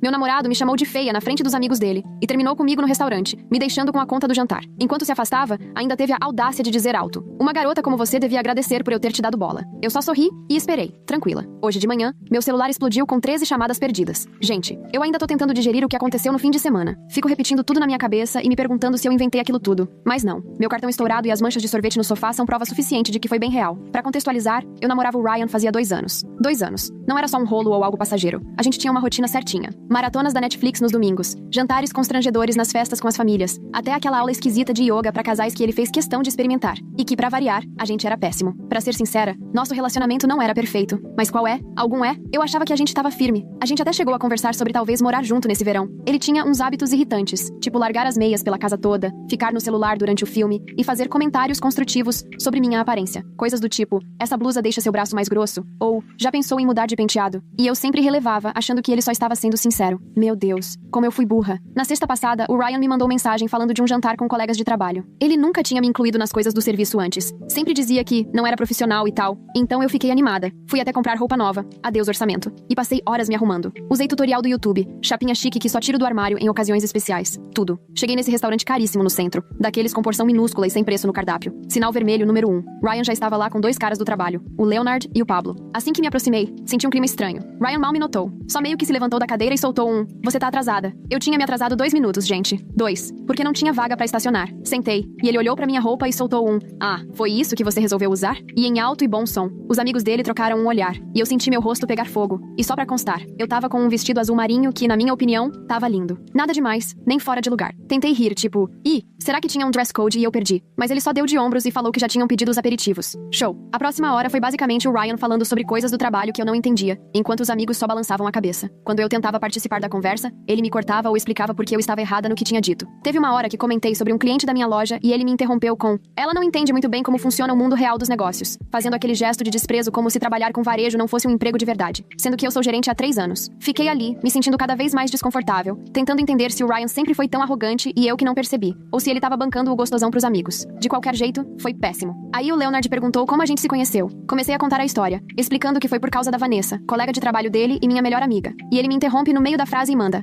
Meu namorado me chamou de feia na frente dos amigos dele e terminou comigo no restaurante, me deixando com a conta do jantar. Enquanto se afastava, ainda teve a audácia de dizer alto: uma garota como você devia agradecer por eu ter te dado bola. Eu só sorri e esperei, tranquila. Hoje de manhã, meu celular explodiu com 13 chamadas perdidas. Gente, eu ainda tô tentando digerir o que aconteceu no fim de semana. Fico repetindo tudo na minha cabeça e me perguntando se eu inventei aquilo tudo. Mas não. Meu cartão estourado e as manchas de sorvete no sofá são prova suficiente de que foi bem real. Pra contextualizar, eu namorava o Ryan fazia 2 anos. 2 anos. Não era só um rolo ou algo passageiro. A gente tinha uma rotina certinha. Maratonas da Netflix nos domingos. Jantares constrangedores nas festas com as famílias. Até aquela aula esquisita de yoga pra casais que ele fez questão de experimentar. E que, pra variar, a gente era péssimo. Pra ser sincera, nosso relacionamento não era perfeito. Mas qual é? Algum é? Eu achava que a gente tava firme. A gente até chegou a conversar sobre talvez morar junto nesse verão. Ele tinha uns hábitos irritantes, tipo largar as meias pela casa toda, ficar no celular durante o filme e fazer comentários construtivos sobre minha aparência. Coisas do tipo: essa blusa deixa seu braço mais grosso, ou já pensou em mudar de penteado? E eu sempre relevava, achando que ele só estava sendo sincero. Meu Deus, como eu fui burra. Na sexta passada, o Ryan me mandou mensagem falando de um jantar com colegas de trabalho. Ele nunca tinha me incluído nas coisas do serviço antes. Sempre dizia que não era profissional e tal. Então eu fiquei animada. Fui até comprar roupa nova. Adeus orçamento. E passei horas me arrumando. Usei tutorial do YouTube. Chapinha chique que só tiro do armário em ocasiões especiais. Tudo. Cheguei nesse restaurante caríssimo no centro. Daqueles com porção minúscula e sem preço no cardápio. Sinal vermelho número 1. Ryan já estava lá com 2 caras do trabalho. O Leonard e o Pablo. Assim que me aproximei, senti um clima estranho. Ryan mal me notou. Só meio que se levantou da cadeira e soltou um: você tá atrasada. Eu tinha me atrasado 2 minutos, gente. 2. Porque não tinha vaga pra estacionar. Sentei. E ele olhou pra minha roupa e soltou um: ah, foi isso que você resolveu usar? E em alto e bom som. Os amigos dele trocaram um olhar. E eu senti meu rosto pegar fogo. E só pra constar, eu tava com um vestido azul marinho que, na minha opinião, tava lindo. Nada demais, nem fora de lugar. Tentei rir, tipo: ih, será que tinha um dress code e eu perdi? Mas ele só deu de ombros e falou que já tinham pedido os aperitivos. Show. A próxima hora foi basicamente o Ryan falando sobre coisas do trabalho que eu não entendia, enquanto os amigos só balançavam a cabeça. Quando eu tentava participar da conversa, ele me cortava ou explicava por que eu estava errada no que tinha dito. Teve uma hora que comentei sobre um cliente da minha loja e ele me interrompeu com: ela não entende muito bem como funciona o mundo real dos negócios, fazendo aquele gesto de desprezo como se trabalhar com varejo não fosse um emprego de verdade, sendo que eu sou gerente há 3 anos. Fiquei ali, me sentindo cada vez mais desconfortável, tentando entender se o Ryan sempre foi tão arrogante e eu que não percebi, ou se ele tava bancando o gostosão pros amigos. De qualquer jeito, foi péssimo. Aí o Leonard perguntou como a gente se conheceu. Comecei a contar a história, explicando que foi por causa da Vanessa, colega de trabalho dele e minha melhor amiga. E ele me interrompe no meio da frase e manda: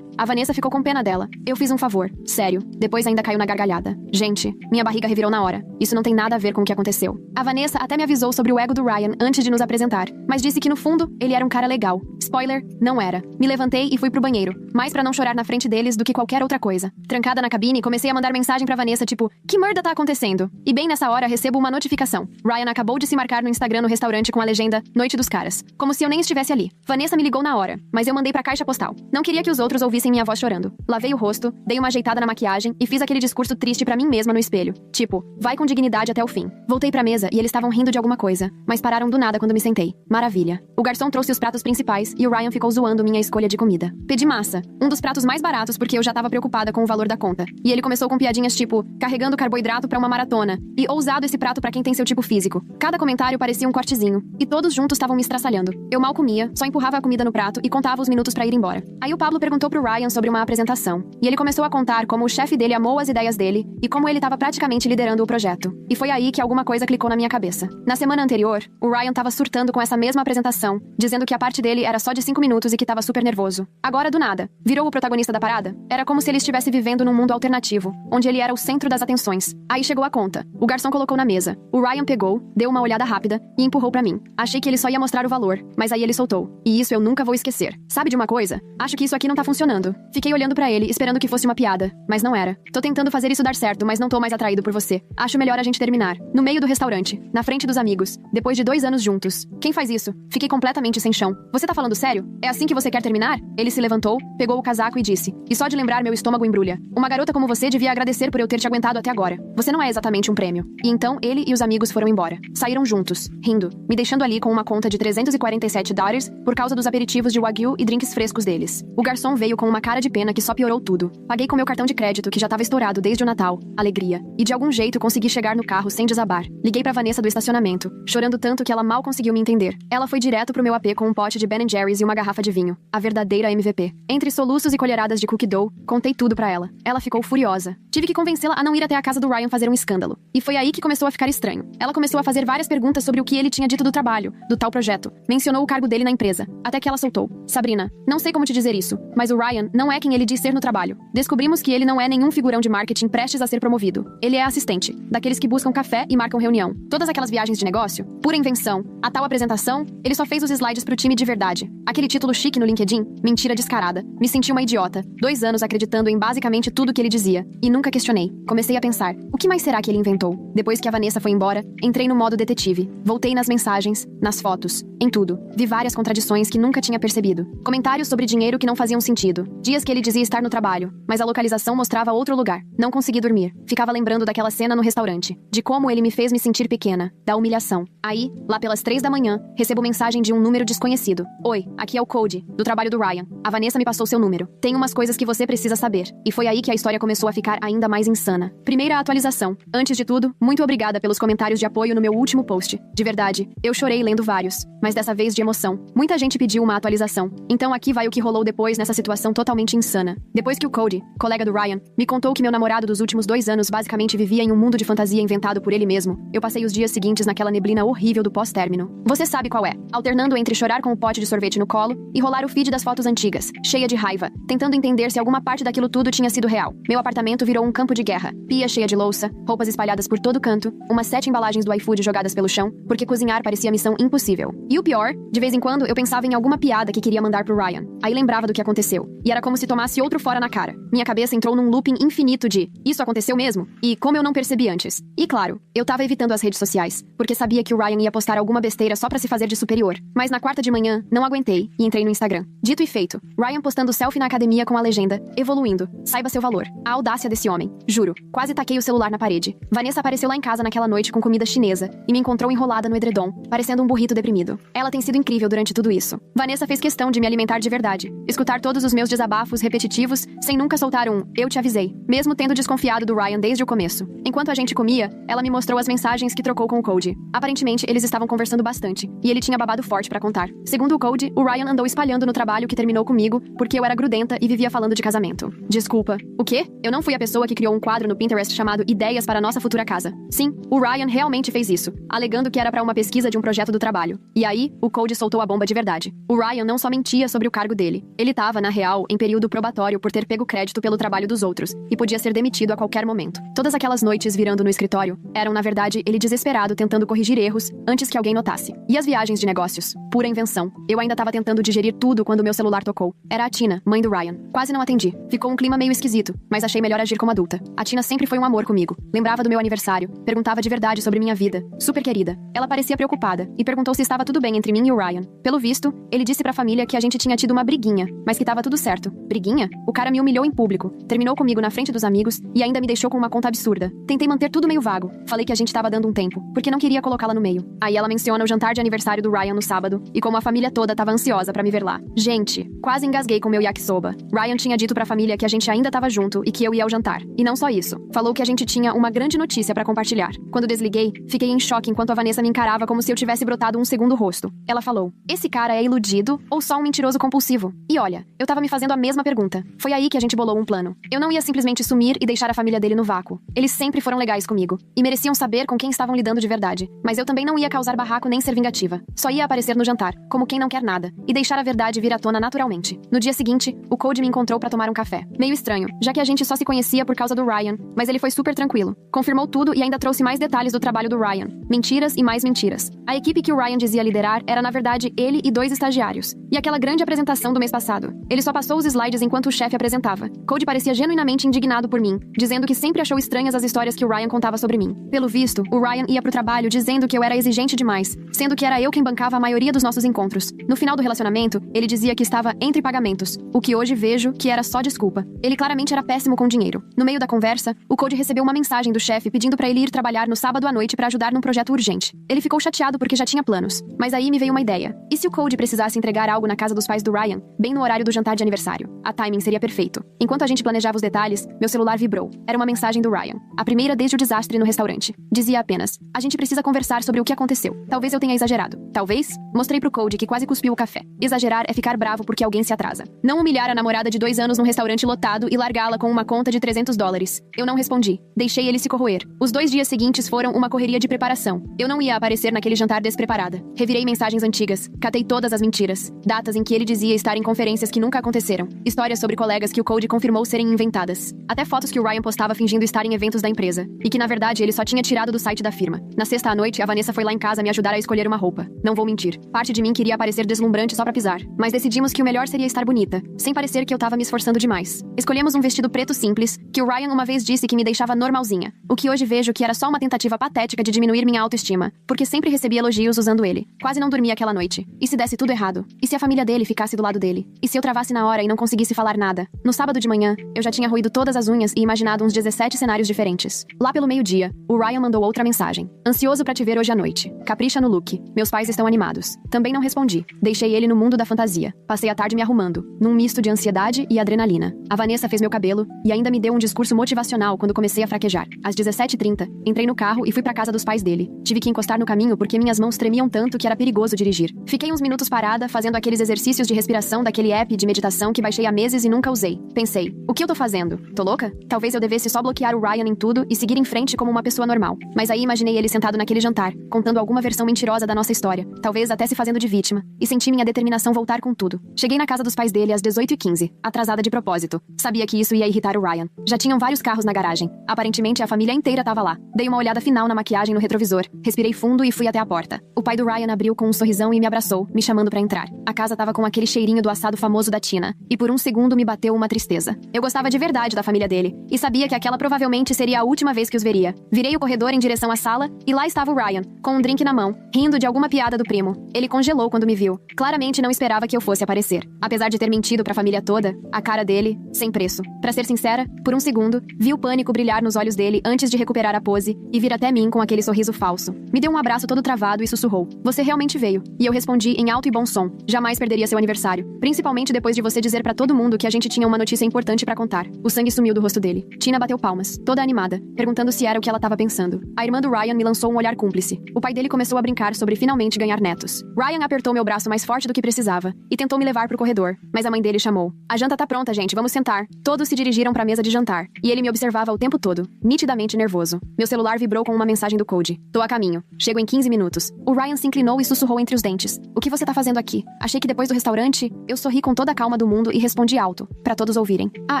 a Vanessa ficou com pena dela. Eu fiz um favor. Sério. Depois ainda caiu na gargalhada. Gente, minha barriga revirou na hora. Isso não tem nada a ver com o que aconteceu. A Vanessa até me avisou sobre o ego do Ryan antes de nos apresentar, mas disse que no fundo, ele era um cara legal. Spoiler, não era. Me levantei e fui pro banheiro, mais pra não chorar na frente deles do que qualquer outra coisa. Trancada na cabine, comecei a mandar mensagem pra Vanessa tipo: que merda tá acontecendo? E bem nessa hora recebo uma notificação. Ryan acabou de se marcar no Instagram no restaurante com a legenda Noite dos Caras. Como se eu nem estivesse ali. Vanessa me ligou na hora, mas eu mandei pra caixa postal. Não queria que os outros ouvissem minha voz chorando. Lavei o rosto, dei uma ajeitada na maquiagem e fiz aquele discurso triste pra mim mesma no espelho. Tipo, vai com dignidade até o fim. Voltei pra mesa e eles estavam rindo de alguma coisa, mas pararam do nada quando me sentei. Maravilha. O garçom trouxe os pratos principais e o Ryan ficou zoando minha escolha de comida. Pedi massa, um dos pratos mais baratos porque eu já tava preocupada com o valor da conta. E ele começou com piadinhas tipo: carregando carboidrato pra uma maratona. E ousado esse prato pra quem tem seu tipo físico. Cada comentário parecia um cortezinho. E todos juntos estavam me estraçalhando. Eu mal comia, só empurrava a comida no prato e contava os minutos pra ir embora. Aí o Pablo perguntou pro Ryan sobre uma apresentação. E ele começou a contar como o chefe dele amou as ideias dele e como ele tava praticamente liderando o projeto. E foi aí que alguma coisa clicou na minha cabeça. Na semana anterior, o Ryan tava surtando com essa mesma apresentação, dizendo que a parte dele era só de 5 minutos e que tava super nervoso. Agora, do nada, virou o protagonista da parada? Era como se ele estivesse vivendo num mundo alternativo, onde ele era o centro das atenções. Aí chegou a conta. O garçom colocou na mesa. O Ryan pegou, deu uma olhada rápida e empurrou pra mim. Achei que ele só ia mostrar o valor, mas aí ele soltou. E isso eu nunca vou esquecer. Sabe de uma coisa? Acho que isso aqui não tá funcionando. Fiquei olhando pra ele, esperando que fosse uma piada, mas não era. Tô tentando fazer isso dar certo, mas não tô mais atraído por você. Acho melhor a gente terminar. No meio do restaurante, na frente dos amigos, depois de 2 anos juntos. Quem faz isso? Fiquei completamente sem chão. Você tá falando sério? É assim que você quer terminar? Ele se levantou, pegou o casaco e disse: e só de lembrar meu estômago embrulha. Uma garota como você devia agradecer por eu ter te aguentado até agora. Você não é exatamente um prêmio. E então ele e os amigos foram embora. Saíram juntos, rindo, me deixando ali com uma conta de $347 por causa dos aperitivos de wagyu e drinks frescos deles. O garçom veio com uma cara de pena que só piorou tudo. Paguei com meu cartão de crédito que já tava estourado desde o Natal. Alegria. E de algum jeito consegui chegar no carro sem desabar. Liguei pra Vanessa do estacionamento, chorando tanto que ela mal conseguiu me entender. Ela foi direto pro meu AP com um pote de Ben & Jerry's e uma garrafa de vinho. A verdadeira MVP. Entre soluços e colheradas de cookie dough, contei tudo pra ela. Ela ficou furiosa. Tive que convencê-la a não ir até a casa do Ryan fazer um escândalo. E foi aí que começou a ficar estranho. Ela começou a fazer várias perguntas sobre o que ele tinha dito do trabalho, do tal projeto. Mencionou o cargo dele na empresa. Até que ela soltou: Sabrina, não sei sei como te dizer isso, mas o Ryan não é quem ele diz ser no trabalho. Descobrimos que ele não é nenhum figurão de marketing prestes a ser promovido. Ele é assistente, daqueles que buscam café e marcam reunião. Todas aquelas viagens de negócio, pura invenção. A tal apresentação, ele só fez os slides pro time de verdade. Aquele título chique no LinkedIn, mentira descarada. Me senti uma idiota. 2 anos acreditando em basicamente tudo que ele dizia. E nunca questionei. Comecei a pensar, o que mais será que ele inventou? Depois que a Vanessa foi embora, entrei no modo detetive. Voltei nas mensagens, nas fotos, em tudo. Vi várias contradições que nunca tinha percebido. Comentários sobre dinheiro que não faziam sentido. Dias que ele dizia estar no trabalho, mas a localização mostrava outro lugar. Não consegui dormir. Ficava lembrando daquela cena no restaurante. De como ele me fez me sentir pequena. Da humilhação. Aí, lá pelas 3 da manhã, recebo mensagem de um número desconhecido. Oi, aqui é o Cody, do trabalho do Ryan. A Vanessa me passou seu número. Tem umas coisas que você precisa saber. E foi aí que a história começou a ficar ainda mais insana. Primeira atualização. Antes de tudo, muito obrigada pelos comentários de apoio no meu último post. De verdade, eu chorei lendo vários. Mas dessa vez de emoção. Muita gente pediu uma atualização. Então aqui vai o que rolou depois nessa situação totalmente insana. Depois que o Cody, colega do Ryan, me contou que meu namorado dos últimos 2 anos basicamente vivia em um mundo de fantasia inventado por ele mesmo, eu passei os dias seguintes naquela neblina horrível do pós-término. Você sabe qual é. Alternando entre chorar com o pote de sorvete no colo e rolar o feed das fotos antigas, cheia de raiva, tentando entender se alguma parte daquilo tudo tinha sido real. Meu apartamento virou um campo de guerra. Pia cheia de louça, roupas espalhadas por todo canto, umas 7 embalagens do iFood jogadas pelo chão, porque cozinhar parecia missão impossível. E o pior, de vez em quando eu pensava em alguma piada que queria mandar pro Ryan. Aí lembrava do que aconteceu. E era como se tomasse outro fora na cara. Minha cabeça entrou num looping infinito de isso aconteceu mesmo? E como eu não percebi antes? E claro, eu tava evitando as redes sociais, porque sabia que o Ryan ia postar alguma besteira só pra se fazer de superior. Mas na quarta de manhã, não aguentei e entrei no Instagram. Dito e feito, Ryan postando selfie na academia com a legenda, evoluindo, saiba seu valor. A audácia desse homem, juro, quase taquei o celular na parede. Vanessa apareceu lá em casa naquela noite com comida chinesa e me encontrou enrolada no edredom, parecendo um burrito deprimido. Ela tem sido incrível durante tudo isso. Vanessa fez questão de me alimentar de verdade, escutar todos os meus desabafos repetitivos, sem nunca soltar um "eu te avisei", mesmo tendo desconfiado do Ryan desde o começo. Enquanto a gente comia, ela me mostrou as mensagens que trocou com o Cody. Aparentemente, eles estavam conversando bastante, e ele tinha babado forte pra contar. Segundo o Cody, o Ryan andou espalhando no trabalho que terminou comigo, porque eu era grudenta e vivia falando de casamento. Desculpa. O quê? Eu não fui a pessoa que criou um quadro no Pinterest chamado Ideias para Nossa Futura Casa. Sim, o Ryan realmente fez isso, alegando que era pra uma pesquisa de um projeto do trabalho. E aí, o Cody soltou a bomba de verdade. O Ryan não só mentia sobre o cargo dele. Ele tava, na real, em período probatório por ter pego crédito pelo trabalho dos outros, e podia ser demitido a qualquer momento. Todas aquelas noites virando no escritório eram, na verdade, ele desesperado tentando corrigir erros antes que alguém notasse. E as viagens de negócios? Pura invenção. Eu ainda tava tentando digerir tudo quando meu celular tocou. Era a Tina, mãe do Ryan. Quase não atendi. Ficou um clima meio esquisito, mas achei melhor agir como adulta. A Tina sempre foi um amor comigo. Lembrava do meu aniversário, perguntava de verdade sobre minha vida. Super querida. Ela parecia preocupada e perguntou se estava tudo bem entre mim e o Ryan. Pelo visto, ele disse pra família que a gente tinha tido uma briguinha, mas que tava tudo certo. Briguinha? O cara me humilhou em público, terminou comigo na frente dos amigos e ainda me deixou com uma conta absurda. Tentei manter tudo meio vago. Falei que a gente tava dando um tempo, porque não queria colocá-la no meio. Aí ela menciona o jantar de aniversário do Ryan no sábado, e como a família toda tava ansiosa pra me ver lá. Gente, quase engasguei com meu yakisoba. Ryan tinha dito pra família que a gente ainda tava junto e que eu ia ao jantar. E não só isso. Falou que a gente tinha uma grande notícia pra compartilhar. Quando desliguei, fiquei em choque enquanto a Vanessa me encarava como se eu tivesse brotado um segundo rosto. Ela falou: esse cara é iludido ou só um mentiroso compulsivo? E olha, eu tava me fazendo a mesma pergunta. Foi aí que a gente bolou um plano. Eu não ia simplesmente sumir e deixar a família dele no vácuo. Eles sempre foram legais comigo e mereciam saber com quem estavam lidando de verdade. Mas eu também não ia causar barraco nem ser vingativa. Só ia aparecer no jantar, como quem não quer nada, e deixar a verdade vir à tona naturalmente. No dia seguinte, o Cody me encontrou pra tomar um café. Meio estranho, já que a gente só se conhecia por causa do Ryan, mas ele foi super tranquilo. Confirmou tudo e ainda trouxe mais detalhes do trabalho do Ryan. Mentiras e mais mentiras. A equipe que o Ryan dizia liderar era, na verdade, ele e 2 estagiários. E aquela grande apresentação do mês passado. Ele só passou os slides enquanto o chefe apresentava. Cody parecia genuinamente indignado por mim, dizendo que sempre achou estranhas as histórias que o Ryan contava sobre mim. Pelo visto, o Ryan ia pro trabalho dizendo que eu era exigente demais, sendo que era eu quem bancava a maioria dos nossos encontros. No final do relacionamento, ele dizia que estava entre pagamentos, o que hoje vejo que era só desculpa. Ele claramente era péssimo com dinheiro. No meio da conversa, o Cody recebeu uma mensagem do chefe pedindo pra ele ir trabalhar no sábado à noite pra ajudar num projeto urgente. Ele ficou chateado porque já tinha planos. Mas aí me veio uma ideia. E se o Cody precisasse entregar algo na casa dos pais do Ryan, bem no horário do jantar de aniversário? A timing seria perfeito. Enquanto a gente planejava os detalhes, meu celular vibrou. Era uma mensagem do Ryan. A primeira primeira desde o desastre no restaurante. Dizia apenas: a gente precisa conversar sobre o que aconteceu. Talvez eu tenha exagerado. Talvez. Mostrei pro Cody que quase cuspiu o café. Exagerar é ficar bravo porque alguém se atrasa. Não humilhar a namorada de 2 anos num restaurante lotado e largá-la com uma conta de $300. Eu não respondi. Deixei ele se corroer. Os 2 dias seguintes foram uma correria de preparação. Eu não ia aparecer naquele jantar despreparada. Revirei mensagens antigas. Catei todas as mentiras. Datas em que ele dizia estar em conferências que nunca aconteceram. Histórias sobre colegas que o Cody confirmou serem inventadas. Até fotos que o Ryan postava fingindo estar em eventos da empresa. E que na verdade ele só tinha tirado do site da firma. Na sexta à noite, a Vanessa foi lá em casa me ajudar a escolher uma roupa. Não vou mentir. Parte de mim queria parecer deslumbrante só pra pisar. Mas decidimos que o melhor seria estar bonita, sem parecer que eu tava me esforçando demais. Escolhemos um vestido preto simples, que o Ryan uma vez disse que me deixava normalzinha. O que hoje vejo que era só uma tentativa patética de diminuir minha autoestima, porque sempre recebia elogios usando ele. Quase não dormia aquela noite. E se desse tudo errado? E se a família dele ficasse do lado dele? E se eu travasse na hora e não conseguisse falar nada? No sábado de manhã, eu já tinha roído todas as unhas e imaginado uns 17 cenários diferentes. Lá pelo meio-dia, o Ryan mandou outra mensagem. Ansioso pra te ver hoje à noite. Capricha no look. Meus pais estão animados. Também não respondi. Deixei ele no mundo da fantasia. Passei a tarde me arrumando, num misto de ansiedade e adrenalina. A Vanessa fez meu cabelo e ainda me deu um discurso motivacional quando comecei a fraquejar. Às 17h30, entrei no carro e fui pra casa dos pais dele. Tive que encostar no caminho porque minhas mãos tremiam tanto que era perigoso dirigir. Fiquei uns minutos parada, fazendo aqueles exercícios de respiração daquele app de meditação que baixei há meses e nunca usei. Pensei, o que eu tô fazendo? Tô louca? Talvez eu devesse só bloquear o Ryan em tudo e seguir em frente como uma pessoa normal. Mas aí imaginei ele sentado naquele jantar, contando alguma versão mentirosa da nossa história, talvez até se fazendo de vítima, e senti minha determinação voltar com tudo. Cheguei na casa dos pais dele às 18h15, atrasada de propósito. Sabia que isso ia irritar o Ryan. Já tinham vários carros na garagem. Aparentemente a família inteira tava lá. Dei uma olhada final na maquiagem no retrovisor, respirei fundo e fui até a porta. O pai do Ryan abriu com um sorrisão e me abraçou, me chamando pra entrar. A casa tava com aquele cheirinho do assado famoso da Tina, e por um segundo me bateu uma tristeza. Eu gostava de verdade da família dele, e sabia que aquela provavelmente seria a última vez que os veria. Virei o corredor em direção à sala, e lá estava o Ryan, com um drink na mão, rindo de alguma piada do primo. Ele congelou quando me viu. Claramente não esperava que eu fosse aparecer. Apesar de ter mentido pra família toda, a cara dele, sem preço. Pra ser sincera, por um segundo, vi o pânico brilhar nos olhos dele antes de recuperar a pose e vir até mim com aquele sorriso falso. Me deu um abraço todo travado e sussurrou: "Você realmente veio." E eu respondi em alto e bom som: "Jamais perderia seu aniversário. Principalmente depois de você dizer pra todo mundo que a gente tinha uma notícia importante pra contar." O sangue sumiu do rosto dele. Tina bateu palmas, toda animada, perguntando se era o que ela tava pensando. A irmã do Ryan me lançou um olhar cúmplice. O pai dele começou a brincar sobre finalmente ganhar netos. Ryan apertou meu braço mais forte do que precisava e tentou me levar pro corredor, mas a mãe dele chamou: "A janta tá pronta, gente, vamos sentar." Todos se dirigiram pra mesa de jantar, e ele me observava o tempo todo, nitidamente nervoso. Meu celular vibrou com uma mensagem do Cody: "Tô a caminho. Chego em 15 minutos." O Ryan se inclinou e sussurrou entre os dentes: "O que você tá fazendo aqui?" Achei que depois do restaurante, eu sorri com toda a calma do mundo e respondi alto, pra todos ouvirem: "Ah,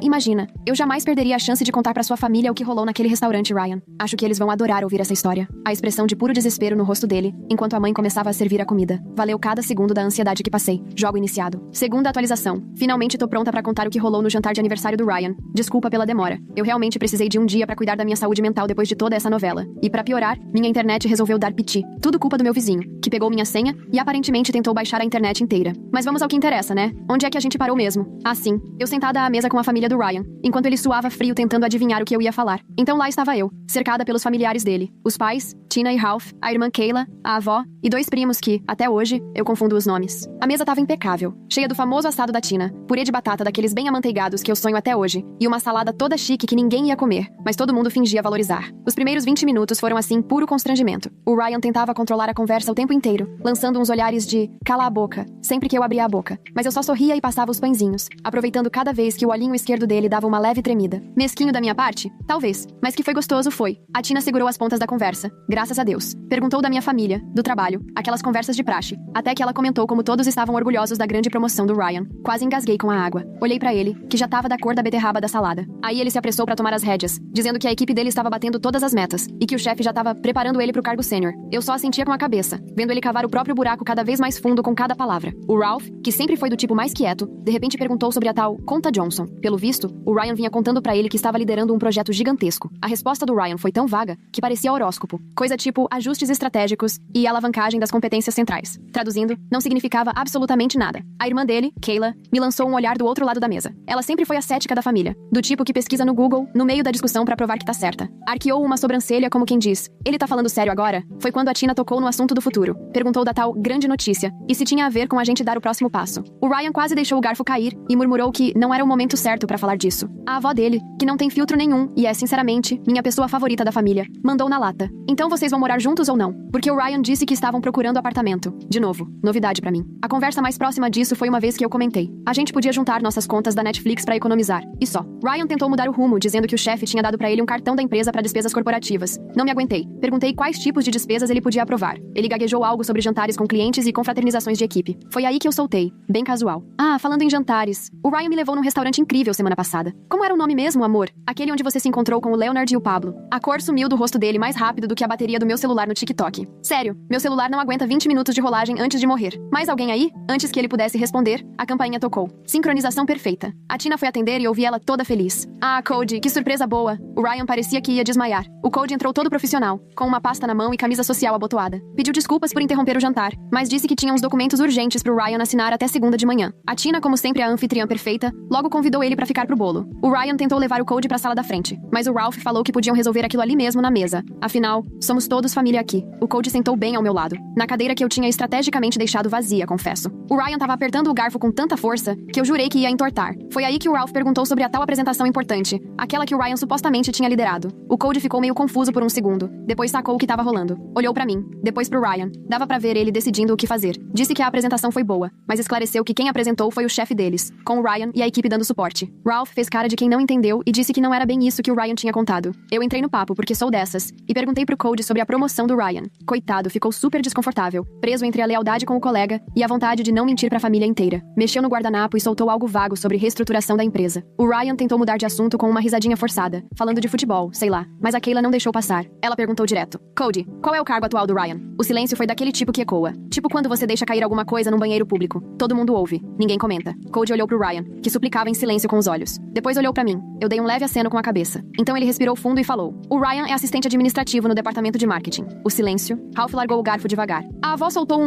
imagina, eu jamais perderia a chance de contar pra sua família o que rolou naquele restaurante, Ryan. Acho que eles vão adorar ouvir essa história." A expressão de puro desespero no rosto dele, enquanto a mãe começava a servir a comida. Valeu cada segundo da ansiedade que passei. Jogo iniciado. Segunda atualização. Finalmente tô pronta pra contar o que rolou no jantar de aniversário do Ryan. Desculpa pela demora. Eu realmente precisei de um dia pra cuidar da minha saúde mental depois de toda essa novela. E pra piorar, minha internet resolveu dar piti. Tudo culpa do meu vizinho, que pegou minha senha e aparentemente tentou baixar a internet inteira. Mas vamos ao que interessa, né? Onde é que a gente parou mesmo? Ah, sim. Eu sentada à mesa com a família do Ryan, enquanto ele suava frio tentando adivinhar o que eu ia falar. Então lá estava eu, cercada pelos familiares dele. Os pais, Tina e Ralph, a irmã Kayla, a avó e 2 primos que, até hoje, eu confundo os nomes. A mesa tava impecável, cheia do famoso assado da Tina, purê de batata daqueles bem amanteigados que eu sonho até hoje, e uma salada toda chique que ninguém ia comer, mas todo mundo fingia valorizar. Os primeiros 20 minutos foram assim puro constrangimento. O Ryan tentava controlar a conversa o tempo inteiro, lançando uns olhares de "cala a boca" sempre que eu abria a boca, mas eu só sorria e passava os pãezinhos, aproveitando cada vez que o olhinho esquerdo dele dava uma leve tremida. Mesquinho da minha parte? Talvez, mas que foi gostoso foi. A Tina segurou as pontas da conversa, graças a Deus. Perguntou da minha família, do trabalho, aquelas conversas de praxe, até que ela comentou como todos estavam orgulhosos da grande promoção do Ryan. Quase engasguei com a água. Olhei pra ele, que já tava da cor da beterraba da salada. Aí ele se apressou pra tomar as rédeas, dizendo que a equipe dele estava batendo todas as metas, e que o chefe já tava preparando ele pro cargo sênior. Eu só assentia com a cabeça, vendo ele cavar o próprio buraco cada vez mais fundo com cada palavra. O Ralph, que sempre foi do tipo mais quieto, de repente perguntou sobre a tal Conta Johnson. Pelo visto, o Ryan vinha contando pra ele que estava liderando um projeto gigantesco. A resposta do Ryan foi tão vaga, que parecia horóscopo. Coisa coisa tipo ajustes estratégicos e alavancagem das competências centrais. Traduzindo, não significava absolutamente nada. A irmã dele, Kayla, me lançou um olhar do outro lado da mesa. Ela sempre foi a cética da família, do tipo que pesquisa no Google, no meio da discussão pra provar que tá certa. Arqueou uma sobrancelha como quem diz, ele tá falando sério agora? Foi quando a Tina tocou no assunto do futuro. Perguntou da tal grande notícia, e se tinha a ver com a gente dar o próximo passo. O Ryan quase deixou o garfo cair e murmurou que não era o momento certo pra falar disso. A avó dele, que não tem filtro nenhum e é, sinceramente, minha pessoa favorita da família, mandou na lata. Então vocês vão morar juntos ou não? Porque o Ryan disse que estavam procurando apartamento. De novo, novidade pra mim. A conversa mais próxima disso foi uma vez que eu comentei. A gente podia juntar nossas contas da Netflix pra economizar. E só. Ryan tentou mudar o rumo, dizendo que o chefe tinha dado pra ele um cartão da empresa pra despesas corporativas. Não me aguentei. Perguntei quais tipos de despesas ele podia aprovar. Ele gaguejou algo sobre jantares com clientes e confraternizações de equipe. Foi aí que eu soltei. Bem casual. Ah, falando em jantares. O Ryan me levou num restaurante incrível semana passada. Como era o nome mesmo, amor? Aquele onde você se encontrou com o Leonard e o Pablo. A cor sumiu do rosto dele mais rápido do que a bateria do meu celular no TikTok. Sério, meu celular não aguenta 20 minutos de rolagem antes de morrer. Mais alguém aí? Antes que ele pudesse responder, a campainha tocou. Sincronização perfeita. A Tina foi atender e ouvi ela toda feliz. Ah, Cody, que surpresa boa. O Ryan parecia que ia desmaiar. O Cody entrou todo profissional, com uma pasta na mão e camisa social abotoada. Pediu desculpas por interromper o jantar, mas disse que tinha uns documentos urgentes pro Ryan assinar até segunda de manhã. A Tina, como sempre a anfitriã perfeita, logo convidou ele pra ficar pro bolo. O Ryan tentou levar o Cody pra sala da frente, mas o Ralph falou que podiam resolver aquilo ali mesmo na mesa. Afinal, somos todos família aqui. O Cody sentou bem ao meu lado, na cadeira que eu tinha estrategicamente deixado vazia, confesso. O Ryan tava apertando o garfo com tanta força que eu jurei que ia entortar. Foi aí que o Ralph perguntou sobre a tal apresentação importante, aquela que o Ryan supostamente tinha liderado. O Cody ficou meio confuso por um segundo, depois sacou o que tava rolando. Olhou pra mim, depois pro Ryan. Dava pra ver ele decidindo o que fazer. Disse que a apresentação foi boa, mas esclareceu que quem apresentou foi o chefe deles, com o Ryan e a equipe dando suporte. Ralph fez cara de quem não entendeu e disse que não era bem isso que o Ryan tinha contado. Eu entrei no papo porque sou dessas, e perguntei pro Cody sobre a promoção do Ryan. Coitado, ficou super desconfortável, preso entre a lealdade com o colega e a vontade de não mentir pra família inteira. Mexeu no guardanapo e soltou algo vago sobre reestruturação da empresa. O Ryan tentou mudar de assunto com uma risadinha forçada, falando de futebol, sei lá, mas a Kayla não deixou passar. Ela perguntou direto: Cody, qual é o cargo atual do Ryan? O silêncio foi daquele tipo que ecoa. Tipo quando você deixa cair alguma coisa num banheiro público. Todo mundo ouve, ninguém comenta. Cody olhou pro Ryan, que suplicava em silêncio com os olhos. Depois olhou pra mim. Eu dei um leve aceno com a cabeça. Então ele respirou fundo e falou: o Ryan é assistente administrativo no departamento de marketing. O silêncio. Ralph largou o garfo devagar. A avó soltou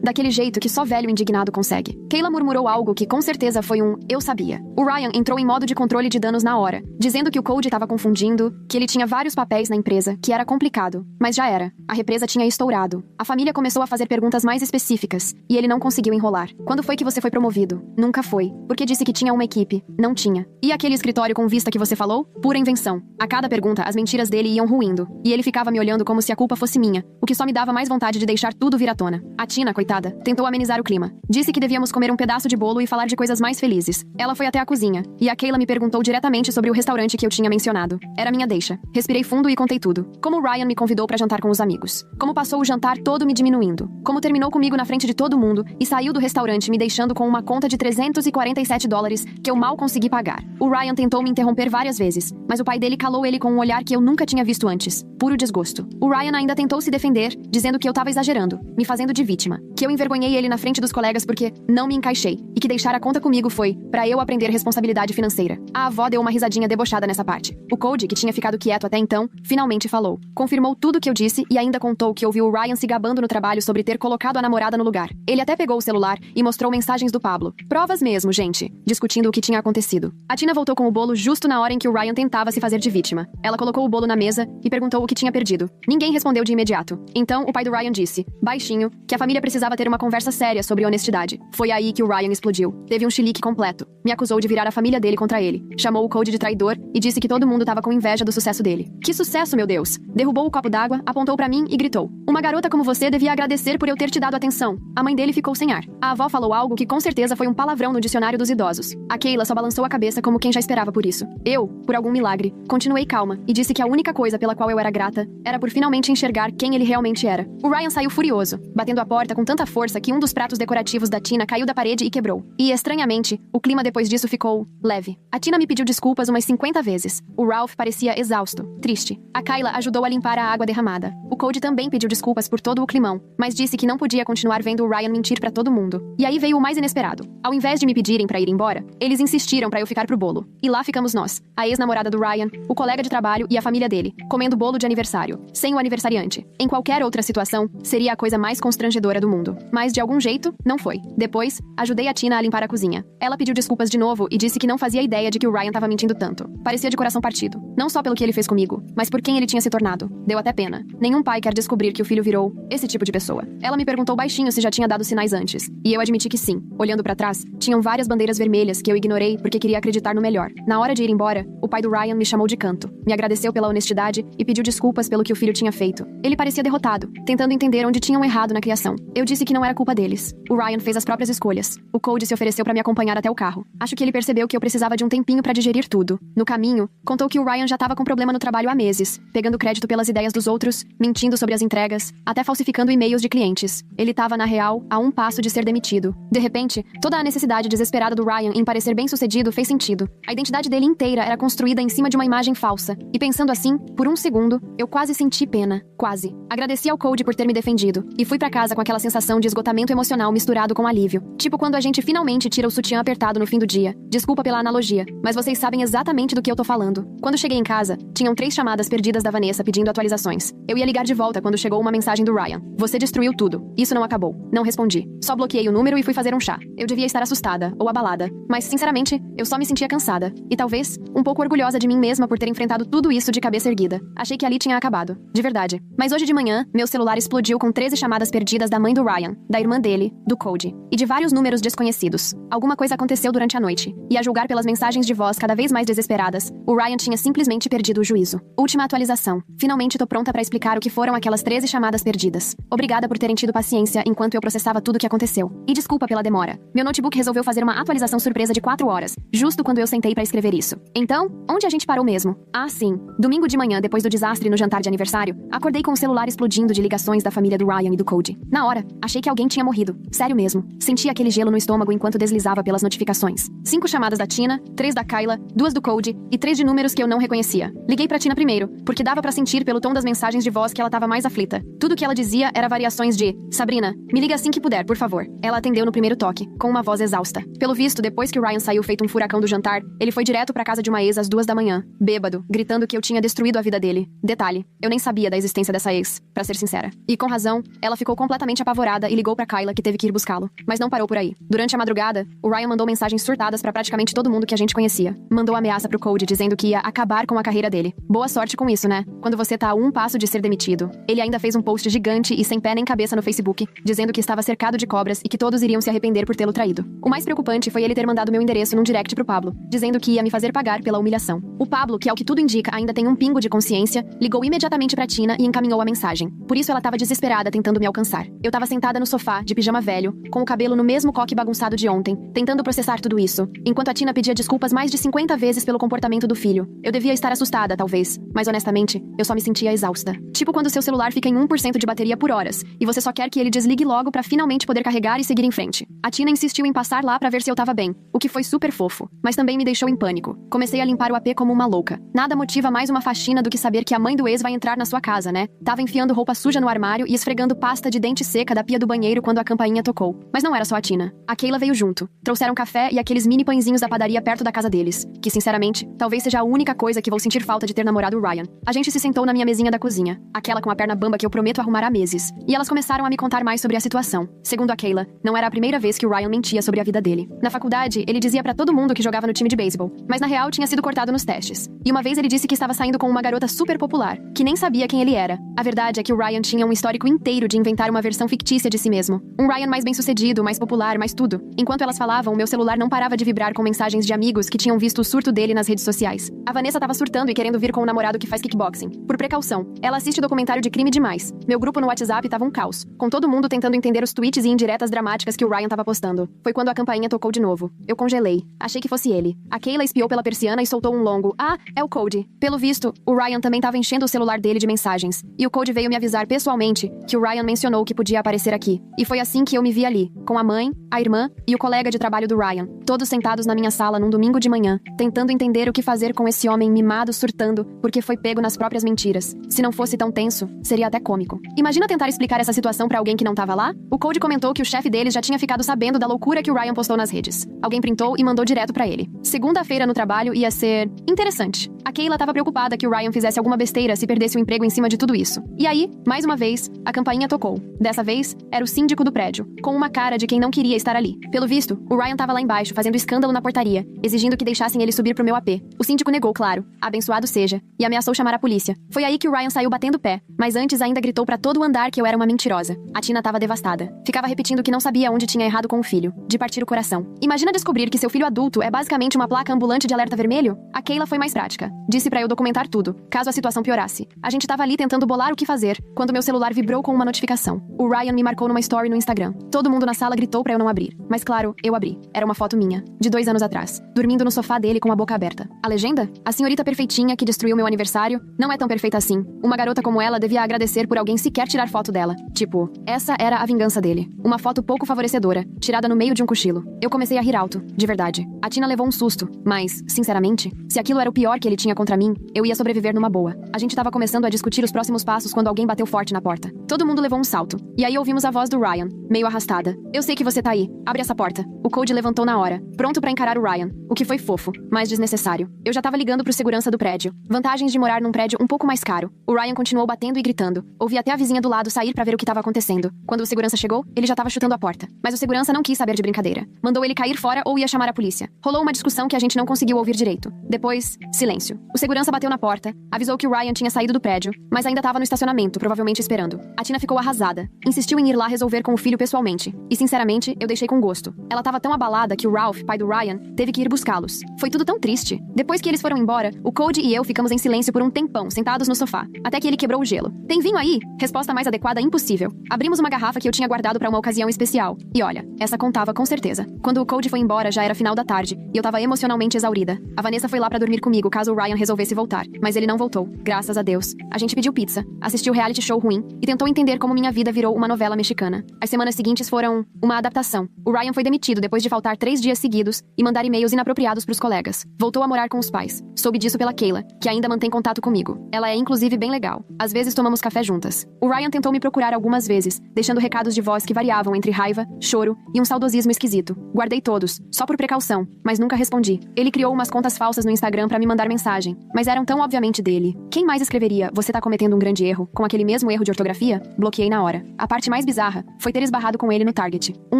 daquele jeito que só velho indignado consegue. Kayla murmurou algo que com certeza foi eu sabia. O Ryan entrou em modo de controle de danos na hora, dizendo que o Cody tava confundindo, que ele tinha vários papéis na empresa, que era complicado. Mas já era. A represa tinha estourado. A família começou a fazer perguntas mais específicas, e ele não conseguiu enrolar. Quando foi que você foi promovido? Nunca foi. Porque disse que tinha uma equipe. Não tinha. E aquele escritório com vista que você falou? Pura invenção. A cada pergunta, as mentiras dele iam ruindo, e ele ficava me olhando como se a culpa fosse minha, o que só me dava mais vontade de deixar tudo vir à tona. A Tina, coitada, tentou amenizar o clima. Disse que devíamos comer um pedaço de bolo e falar de coisas mais felizes. Ela foi até a cozinha, e a Kayla me perguntou diretamente sobre o restaurante que eu tinha mencionado. Era minha deixa. Respirei fundo e contei tudo. Como o Ryan me convidou pra jantar com os amigos. Como passou o jantar todo me diminuindo. Como terminou comigo na frente de todo mundo e saiu do restaurante me deixando com uma conta de $347 que eu mal consegui pagar. O Ryan tentou me interromper várias vezes, mas o pai dele calou ele com um olhar que eu nunca tinha visto antes. Puro desgosto. O Ryan ainda tentou se defender, dizendo que eu tava exagerando, me fazendo de vítima. Que eu envergonhei ele na frente dos colegas porque não me encaixei. E que deixar a conta comigo foi pra eu aprender responsabilidade financeira. A avó deu uma risadinha debochada nessa parte. O Cody, que tinha ficado quieto até então, finalmente falou. Confirmou tudo que eu disse e ainda contou que ouviu o Ryan se gabando no trabalho sobre ter colocado a namorada no lugar. Ele até pegou o celular e mostrou mensagens do Pablo. Provas mesmo, gente. Discutindo o que tinha acontecido. A Tina voltou com o bolo justo na hora em que o Ryan tentava se fazer de vítima. Ela colocou o bolo na mesa e perguntou o que tinha perdido. Ninguém respondeu de imediato. Então, o pai do Ryan disse, baixinho, que a família precisava ter uma conversa séria sobre honestidade. Foi aí que o Ryan explodiu. Teve um chilique completo. Me acusou de virar a família dele contra ele. Chamou o Cody de traidor e disse que todo mundo tava com inveja do sucesso dele. Que sucesso, meu Deus! Derrubou o copo d'água, apontou pra mim e gritou. Uma garota como você devia agradecer por eu ter te dado atenção. A mãe dele ficou sem ar. A avó falou algo que com certeza foi um palavrão no dicionário dos idosos. A Kayla só balançou a cabeça como quem já esperava por isso. Eu, por algum milagre, continuei calma e disse que a única coisa pela qual eu era grata era por finalmente enxergar quem ele realmente era. O Ryan saiu furioso, batendo a porta com tanta força que um dos pratos decorativos comemorativos da Tina caiu da parede e quebrou. E, estranhamente, o clima depois disso ficou leve. A Tina me pediu desculpas umas 50 vezes. O Ralph parecia exausto, triste. A Kyla ajudou a limpar a água derramada. O Cody também pediu desculpas por todo o climão, mas disse que não podia continuar vendo o Ryan mentir pra todo mundo. E aí veio o mais inesperado. Ao invés de me pedirem pra ir embora, eles insistiram pra eu ficar pro bolo. E lá ficamos nós, a ex-namorada do Ryan, o colega de trabalho e a família dele, comendo bolo de aniversário, sem o aniversariante. Em qualquer outra situação, seria a coisa mais constrangedora do mundo. Mas de algum jeito, não foi. Depois, ajudei a Tina a limpar a cozinha. Ela pediu desculpas de novo e disse que não fazia ideia de que o Ryan tava mentindo tanto. Parecia de coração partido. Não só pelo que ele fez comigo, mas por quem ele tinha se tornado. Deu até pena. Nenhum pai quer descobrir que o filho virou esse tipo de pessoa. Ela me perguntou baixinho se já tinha dado sinais antes. E eu admiti que sim. Olhando pra trás, tinham várias bandeiras vermelhas que eu ignorei porque queria acreditar no melhor. Na hora de ir embora, o pai do Ryan me chamou de canto. Me agradeceu pela honestidade e pediu desculpas pelo que o filho tinha feito. Ele parecia derrotado, tentando entender onde tinham errado na criação. Eu disse que não era culpa deles. O Ryan fez as próprias escolhas. O Cody se ofereceu pra me acompanhar até o carro. Acho que ele percebeu que eu precisava de um tempinho pra digerir tudo. No caminho, contou que o Ryan já tava com problema no trabalho há meses, pegando crédito pelas ideias dos outros, mentindo sobre as entregas, até falsificando e-mails de clientes. Ele tava, na real, a um passo de ser demitido. De repente, toda a necessidade desesperada do Ryan em parecer bem-sucedido fez sentido. A identidade dele inteira era construída em cima de uma imagem falsa. E pensando assim, por um segundo, eu quase senti pena. Quase. Agradeci ao Cody por ter me defendido. E fui pra casa com aquela sensação de esgotamento emocional misturado com alívio. Tipo quando a gente finalmente tira o sutiã apertado no fim do dia. Desculpa pela analogia, mas vocês sabem exatamente do que eu tô falando. Quando cheguei em casa, tinham 3 chamadas perdidas da Vanessa pedindo atualizações. Eu ia ligar de volta quando chegou uma mensagem do Ryan. Você destruiu tudo. Isso não acabou. Não respondi. Só bloqueei o número e fui fazer um chá. Eu devia estar assustada, ou abalada. Mas, sinceramente, eu só me sentia cansada. E talvez, um pouco orgulhosa de mim mesma por ter enfrentado tudo isso de cabeça erguida. Achei que ali tinha acabado. De verdade. Mas hoje de manhã, meu celular explodiu com 13 chamadas perdidas da mãe do Ryan, da irmã dele, do Cody. E de vários números desconhecidos. Alguma coisa aconteceu durante a noite. E a julgar pelas mensagens de voz cada vez mais desesperadas, o Ryan tinha simplesmente perdido o juízo. Última atualização. Finalmente tô pronta pra explicar o que foram aquelas 13 chamadas perdidas. Obrigada por terem tido paciência enquanto eu processava tudo o que aconteceu. E desculpa pela demora. Meu notebook resolveu fazer uma atualização surpresa de 4 horas, justo quando eu sentei pra escrever isso. Então, onde a gente parou mesmo? Ah, sim. Domingo de manhã, depois do desastre no jantar de aniversário, acordei com o celular explodindo de ligações da família do Ryan e do Cody. Na hora, achei que alguém tinha morrido. Sério mesmo. Senti aquele gelo no estômago enquanto deslizava pelas notificações. 5 chamadas da Tina, 3 da Kyla, 2 do Cody e 3 de números que eu não reconhecia. Liguei pra Tina primeiro, porque dava pra sentir pelo tom das mensagens de voz que ela tava mais aflita. Tudo que ela dizia era variações de: Sabrina, me liga assim que puder, por favor. Ela atendeu no primeiro toque, com uma voz exausta. Pelo visto, depois que o Ryan saiu feito um furacão do jantar, ele foi direto pra casa de uma ex às 2 da manhã, bêbado, gritando que eu tinha destruído a vida dele. Detalhe, eu nem sabia da existência dessa ex, pra ser sincera. E com razão, ela ficou completamente apavorada e ligou pra Kyla, que teve que ir buscá-lo. Mas não parou por aí. Durante a madrugada, o Ryan mandou mensagens surtadas pra praticamente todo mundo que a gente conhecia. Mandou ameaça pro Cody dizendo que ia acabar com a carreira dele. Boa sorte com isso, né? Quando você tá a um passo de ser demitido. Ele ainda fez um post gigante e sem pé nem cabeça no Facebook, dizendo que estava cercado de cobras e que todos iriam se arrepender por tê-lo traído. O mais preocupante foi ele ter mandado meu endereço num direct pro Pablo, dizendo que ia me fazer pagar pela humilhação. O Pablo, que ao que tudo indica ainda tem um pingo de consciência, ligou imediatamente pra Tina e encaminhou a mensagem. Por isso ela tava desesperada tentando me alcançar. Eu tava sentada no sofá, de pijama velho, com o cabelo no mesmo coque bagunçado de ontem, tentando processar tudo isso, enquanto a Tina pedia desculpas mais de 50 vezes pelo comportamento do filho. Eu devia estar assustada, talvez, mas honestamente, eu só me sentia exausta. Tipo quando seu celular fica em 1% de bateria por horas, e você só quer que ele desligue logo pra finalmente poder carregar e seguir em frente. A Tina insistiu em passar lá pra ver se eu tava bem, o que foi super fofo, mas também me deixou em pânico. Comecei a limpar o AP como uma louca. Nada motiva mais uma faxina do que saber que a mãe do ex vai entrar na sua casa, né? Tava enfiando roupa suja no armário e esfregando pasta de dente seca da pia do banheiro quando a campainha tocou. Mas não era só a Tina. A Kayla veio junto. Trouxeram café e aqueles mini pãezinhos da padaria perto da casa deles, que sinceramente, talvez seja a única coisa que vou sentir falta de ter namorado o Ryan. A gente se sentou na minha mesinha da cozinha, aquela com a perna bamba que eu prometo arrumar há meses, e elas começaram a me contar mais sobre a situação. Segundo a Kayla, não era a primeira vez que o Ryan mentia sobre a vida dele. Na faculdade, ele dizia pra todo mundo que jogava no time de beisebol, mas na real tinha sido cortado nos testes. E uma vez ele disse que estava saindo com uma garota super popular, que nem sabia quem ele era. A verdade é que o Ryan tinha um histórico inteiro de inventar uma versão fictícia de si mesmo. Um Ryan mais bem-sucedido, mais popular, mais tudo. Enquanto elas falavam, meu celular não parava de vibrar com mensagens de amigos que tinham visto o surto dele nas redes sociais. A Vanessa tava surtando e querendo vir com um namorado que faz kickboxing. Por precaução, ela assiste documentário de crime demais. Meu grupo no WhatsApp tava um caos, com todo mundo tentando entender os tweets e indiretas dramáticas que o Ryan tava postando. Foi quando a campainha tocou de novo. Eu congelei. Achei que fosse ele. A Kayla espiou pela persiana e soltou um longo: "Ah, é o Cody." Pelo visto, o Ryan também tava enchendo o celular dele de mensagens. E o Cody veio me avisar pessoalmente que o Ryan mencionou que podia aparecer aqui. E foi assim que eu me vi ali, com a mãe, a irmã e o colega de trabalho do Ryan, todos sentados na minha sala num domingo de manhã, tentando entender o que fazer com esse homem mimado surtando porque foi pego nas próprias mentiras. Se não fosse tão tenso, seria até cômico. Imagina tentar explicar essa situação pra alguém que não tava lá? O Cody comentou que o chefe deles já tinha ficado sabendo da loucura que o Ryan postou nas redes. Alguém printou e mandou direto pra ele. Segunda-feira no trabalho ia ser interessante. A Kayla tava preocupada que o Ryan fizesse alguma besteira se perdesse o emprego em cima de tudo isso. E aí, mais uma vez, a campainha tocou. Dessa vez, era o síndico do prédio, com uma cara de quem não queria estar ali. Pelo visto, o Ryan tava lá embaixo fazendo escândalo na portaria, exigindo que deixassem ele subir pro meu AP. O síndico negou, claro, abençoado seja, e ameaçou chamar a polícia. Foi aí que o Ryan saiu batendo pé, mas antes ainda gritou pra todo o andar que eu era uma mentirosa. A Tina tava devastada. Ficava repetindo que não sabia onde tinha errado com o filho, de partir o coração. Imagina descobrir que seu filho adulto é basicamente uma placa ambulante de alerta vermelho? A Kayla foi mais prática. Disse pra eu documentar tudo, caso a situação piorasse. A gente tava ali tentando bolar o que fazer, quando meu celular vibrou com uma notificação. O Ryan me marcou numa story no Instagram. Todo mundo na sala gritou pra eu não abrir. Mas claro, eu abri. Era uma foto minha, de 2 anos atrás, dormindo no sofá dele com a boca aberta. A legenda? A senhorita perfeitinha que destruiu meu aniversário não é tão perfeita assim. Uma garota como ela devia agradecer por alguém sequer tirar foto dela. Tipo, essa era a vingança dele. Uma foto pouco favorecedora, tirada no meio de um cochilo. Eu comecei a rir alto, de verdade. A Tina levou um susto, mas, sinceramente, se aquilo era o pior que ele tinha contra mim, eu ia sobreviver numa boa. A gente tava começando a discutir os próximos passos quando alguém bateu forte na porta. Todo mundo levou um salto. E aí ouvimos a voz do Ryan, meio arrastada. Eu sei que você tá aí. Abre essa porta. O Cody levantou na hora, pronto pra encarar o Ryan. O que foi fofo, mas desnecessário. Eu já tava ligando pro segurança do prédio. Vantagens de morar num prédio um pouco mais caro. O Ryan continuou batendo e gritando. Ouvi até a vizinha do lado sair pra ver o que tava acontecendo. Quando o segurança chegou, ele já tava chutando a porta. Mas o segurança não quis saber de brincadeira. Mandou ele cair fora ou ia chamar a polícia. Rolou uma discussão que a gente não conseguiu ouvir direito. Depois, silêncio. O segurança bateu na porta, avisou que o Ryan tinha saído do prédio, mas ainda tava no estacionamento, provavelmente esperando. A Tina ficou arrasada. Insistiu em ir lá resolver com o filho pessoalmente. E sinceramente, eu deixei com gosto. Ela tava tão abalada que o Ralph, pai do Ryan, teve que ir buscá-los. Foi tudo tão triste. Depois que eles foram embora, o Cody e eu ficamos em silêncio por um tempão, sentados no sofá, até que ele quebrou o gelo. Tem vinho aí? Resposta mais adequada impossível. Abrimos uma garrafa que eu tinha guardado pra uma ocasião especial. E olha, essa contava com certeza. Quando o Cody foi embora, já era final da tarde, e eu tava emocionalmente exaurida. A Vanessa foi lá pra dormir comigo caso o Ryan resolvesse voltar, mas ele não voltou, graças a Deus. A gente pediu pizza, assistiu reality show ruim e tentou entender como minha vida virou uma novela mexicana. As semanas seguintes foram uma adaptação. O Ryan foi demitido depois de faltar 3 dias seguidos e mandar e-mails inapropriados pros colegas. Voltou a morar com os pais. Soube disso pela Kayla, que ainda mantém contato comigo. Ela é inclusive bem legal. Às vezes tomamos café juntas. O Ryan tentou me procurar algumas vezes, deixando recados de voz que variavam entre raiva, choro e um saudosismo esquisito. Guardei todos, só por precaução, mas nunca respondi. Ele criou umas contas falsas no Instagram pra me mandar mensagem, mas eram tão obviamente dele. Quem mais escreveria, você tá cometendo um grande erro, com aquele mesmo erro de ortografia? Bloqueei na hora. A parte mais bizarra foi ter esbarrado com ele no Target. Um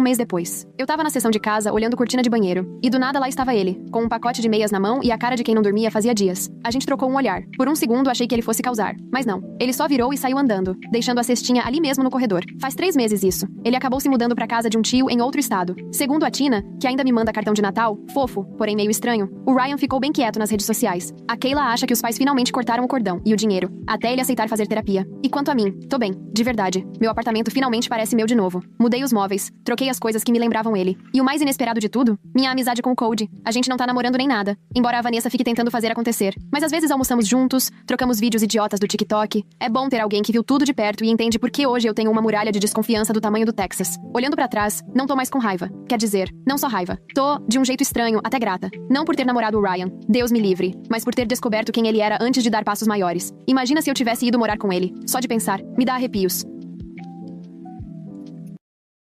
mês depois. Eu tava na sessão de casa, olhando cortina de banheiro, e do nada lá estava ele, com um pacote de meias na mão e a cara de quem não dormia fazia dias. A gente trocou um olhar. Por um segundo achei que ele fosse causar, mas não. Ele só virou e saiu andando, deixando a cestinha ali mesmo no corredor. Faz 3 meses isso. Ele acabou se mudando pra casa de um tio em outro estado. Segundo a Tina, que ainda me manda cartão de Natal, fofo, porém meio estranho, o Ryan ficou bem quieto nas redes sociais. A Kayla acha que os pais finalmente cortaram o cordão e o dinheiro, até ele aceitar fazer terapia. E quanto a mim, tô bem, de verdade. Meu apartamento finalmente parece meu de novo. Mudei os móveis, troquei as coisas que me lembravam ele. E o mais inesperado de tudo, minha amizade com o Cody. A gente não tá namorando nem nada, embora a Vanessa fique tentando fazer acontecer. Mas às vezes almoçamos juntos, trocamos vídeos idiotas do TikTok. É bom ter alguém que viu tudo de perto e entende por que hoje eu tenho uma muralha de desconfiança do tamanho do Texas. Olhando pra trás, não tô mais com raiva. Quer dizer, não só raiva. Tô, de um jeito estranho, até grata. Não por ter namorado o Ryan, Deus me livre, mas por ter descoberto quem ele era antes de dar passos maiores. Imagina se eu tivesse ido morar com ele. Só de pensar, me dá arrepios.